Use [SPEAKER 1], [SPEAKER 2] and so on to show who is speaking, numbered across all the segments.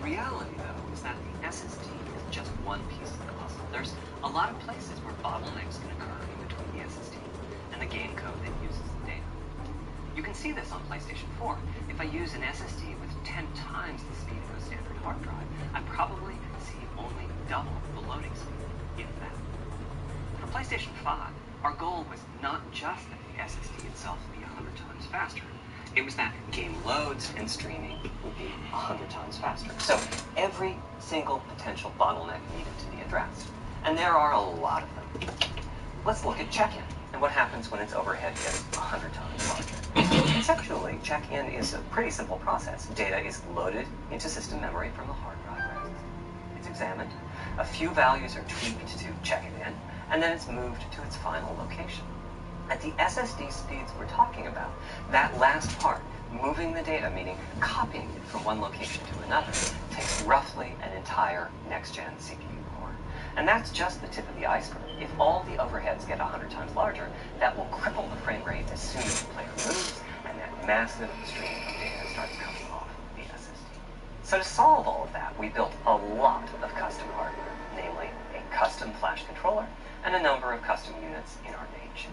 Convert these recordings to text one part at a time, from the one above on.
[SPEAKER 1] reality, though, is that the SSD is just one piece of the puzzle. There's a lot of places where bottlenecks can occur in between the SSD and the game code that uses the data. You can see this on PlayStation 4. If I use an SSD with 10 times the speed of a standard hard drive, I probably see only double the loading speed, if that. For PlayStation 5, our goal was not just that the SSD itself be 100 times faster. It was that game loads and streaming would be 100 times faster. So every single potential bottleneck needed to be addressed. And there are a lot of them. Let's look at check-in and what happens when its overhead gets 100 times larger. Conceptually, check-in is a pretty simple process. Data is loaded into system memory from the hard drive. It's examined. A few values are tweaked to check it in, and then it's moved to its final location. At the SSD speeds we're talking about, that last part, moving the data, meaning copying it from one location to another, takes roughly an entire next-gen CPU core. And that's just the tip of the iceberg. If all the overheads get 100 times larger, that will cripple the frame rate as soon as the player moves, and that massive stream of data starts coming off the SSD. So to solve all of that, we built a lot of custom hardware, namely a custom flash controller and a number of custom units in our main chip.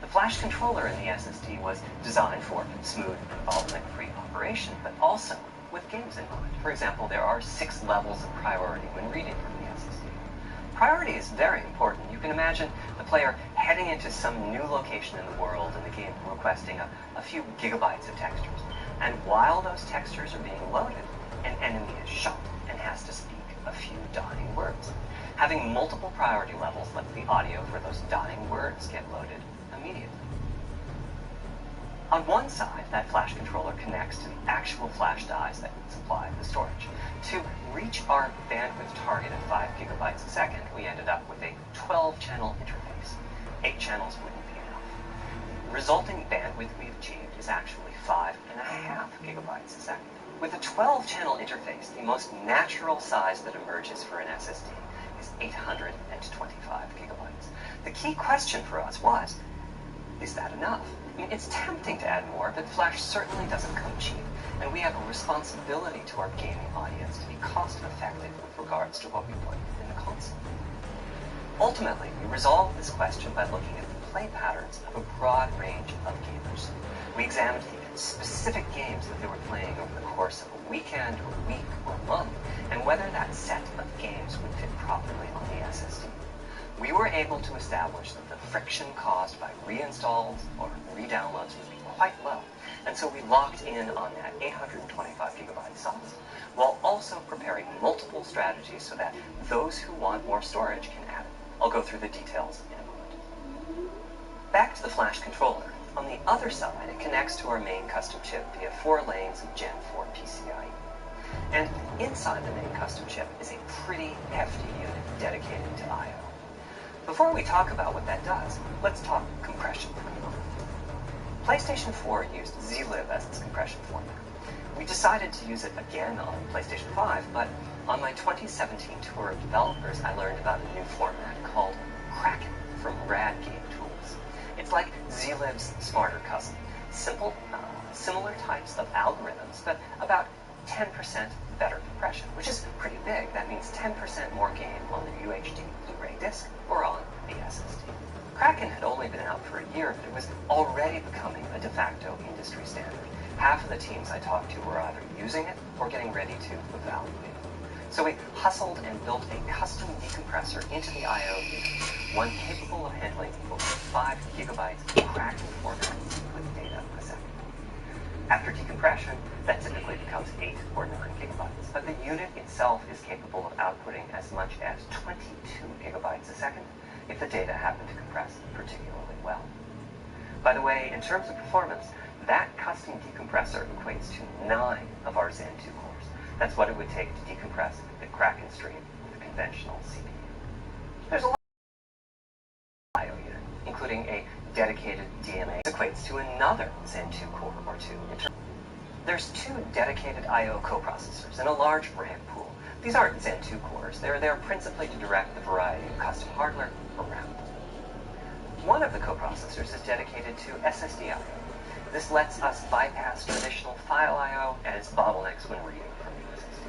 [SPEAKER 1] The flash controller in the SSD was designed for smooth and bottleneck-free operation, but also with games in mind. For example, there are 6 levels of priority when reading from the SSD. Priority is very important. You can imagine the player heading into some new location in the world and the game requesting a few gigabytes of textures. And while those textures are being loaded, an enemy is shot and has to speak a few dying words. Having multiple priority levels lets the audio for those dying words get loaded immediately. On one side, that flash controller connects to the actual flash dies that supply the storage. To reach our bandwidth target of 5 gigabytes a second, we ended up with a 12-channel interface. 8 channels wouldn't be enough. The resulting bandwidth we achieved is actually 5.5 gigabytes a second. With a 12-channel interface, the most natural size that emerges for an SSD is 825 gigabytes. The key question for us was, is that enough? I mean, it's tempting to add more, but flash certainly doesn't come cheap, and we have a responsibility to our gaming audience to be cost-effective with regards to what we put in the console. Ultimately, we resolved this question by looking at the play patterns of a broad range of gamers. We examined the specific games that they were playing over the course of a weekend, or a week, or a month, and whether that set of games would fit properly on the SSD. We were able to establish that the friction caused by reinstalls or re-downloads would be quite low, and so we locked in on that 825 gigabyte size, while also preparing multiple strategies so that those who want more storage can add it. I'll go through the details in a moment. Back to the flash controller. On the other side, it connects to our main custom chip via 4 lanes of Gen 4 PCIe. And inside the main custom chip is a pretty hefty unit dedicated to I/O. Before we talk about what that does, let's talk compression for a moment. PlayStation 4 used zlib as its compression format. We decided to use it again on PlayStation 5, but on my 2017 tour of developers, I learned about a new format called Kraken from Rad Game Tools. It's like zlib's smarter cousin. Simple, similar types of algorithms, but about 10% better compression, which is pretty big. That means 10% more game on the UHD Blu-ray disc or on the SSD. Kraken had only been out for a year, but it was already becoming a de facto industry standard. Half of the teams I talked to were either using it or getting ready to evaluate it. So we hustled and built a custom decompressor into the I/O unit, one capable of handling over 5 gigabytes of Kraken format with data a second. After decompression, that typically becomes 8 or 9 gigabytes, but the unit itself is capable of outputting as much as 22 gigabytes a second if the data happen to compress particularly well. By the way, in terms of performance, that custom decompressor equates to 9 of our Zen 2 cores. That's what it would take to decompress the Kraken stream with a conventional CPU. There's a lot of I/O unit, including a dedicated DMA, equates to another Zen 2 core or 2. There's 2 dedicated I/O coprocessors and a large RAM pool. These aren't Zen 2 cores. They're there principally to direct the variety of custom hardware around them. One of the coprocessors is dedicated to SSD I/O. This lets us bypass traditional file I/O and its bottlenecks when reading from the SSD.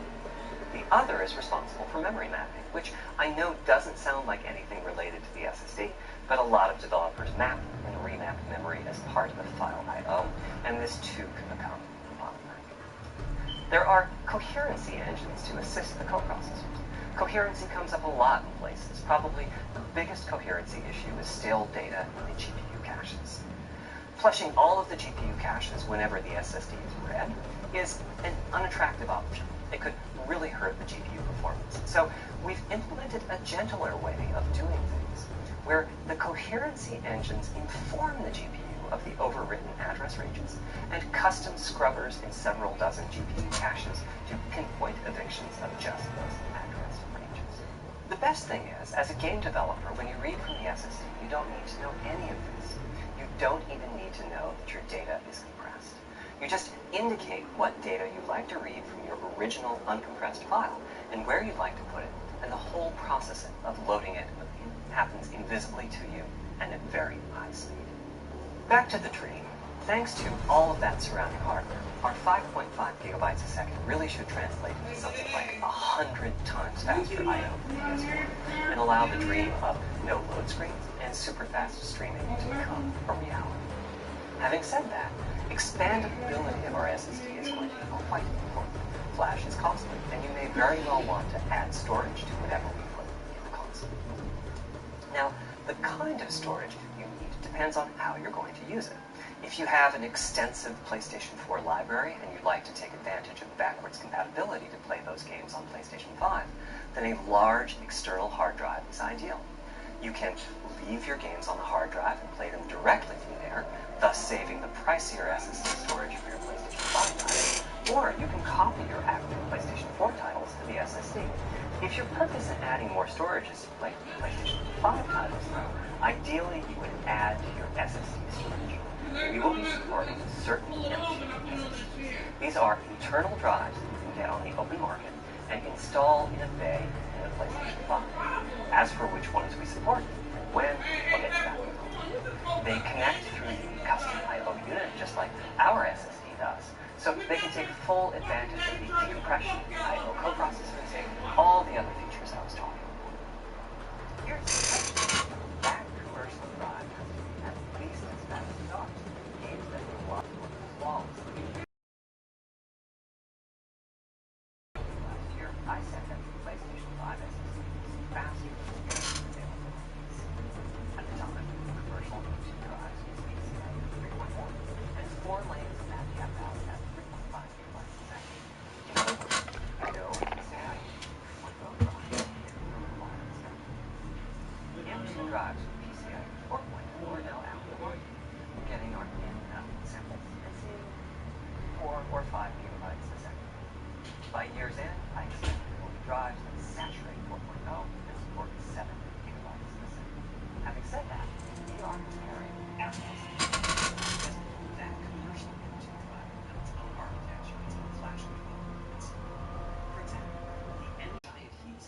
[SPEAKER 1] other is responsible for memory mapping, which I know doesn't sound like anything related to the SSD, but a lot of developers map and remap memory as part of file I/O, and this too can become a bottleneck. There are coherency engines to assist the coprocessors. Coherency comes up a lot in places. Probably the biggest coherency issue is stale data in the GPU caches. Flushing all of the GPU caches whenever the SSD is read is an unattractive option. It could really hurt the GPU performance. So we've implemented a gentler way of doing things, where the coherency engines inform the GPU of the overwritten address ranges, and custom scrubbers in several dozen GPU caches to pinpoint evictions of just those address ranges. The best thing is, as a game developer, when you read from the SSD, you don't need to know any of this. You don't even need to know that your data is compressed. You just indicate what data you'd like to read from your original uncompressed file and where you'd like to put it, and the whole process of loading it happens invisibly to you and at very high speed. Back to the dream. Thanks to all of that surrounding hardware, our 5.5 gigabytes a second really should translate into something like 100 times faster I/O than PS4 and allow the dream of no load screens and super fast streaming to become a reality. Having said that, expandability of our SSD is going to be quite important. Flash is costly, and you may very well want to add storage to whatever we put in the console. Now, the kind of storage you need depends on how you're going to use it. If you have an extensive PlayStation 4 library and you'd like to take advantage of backwards compatibility to play those games on PlayStation 5, then a large external hard drive is ideal. You can leave your games on the hard drive and play them directly from there, thus saving the pricier SSD storage for your PlayStation 5 title, or you can copy your active PlayStation 4 titles to the SSD. If your purpose in adding more storage is to play PlayStation 5 titles, though, ideally you would add to your SSD storage. We will be supporting certain SSDs. These are internal drives that you can get on the open market and install in a bay in the PlayStation 5. As for which ones we support and when, I'll get to that in a moment. They connect through the custom I/O unit just like our SSD does, so they can take full advantage of the decompression, I/O coprocessors, and all the other features I was talking about. Here's the question. That commercial drive has to be at least as fast as ours. Games that rely on flawlessly. Last year, I said that the PlayStation 5 SSD was faster than the available PC. At the time, the commercial PC drives use PCIe 3.1, and 4 lanes that kept out at 3.5 gigabytes a second. You know PCIe on both drives is the required spec. M2 drives with PCIe 4.0 are now out in the market. We're getting our samples and seeing 4 or 5 gigabytes a second. By year's end, I expect there will be drives that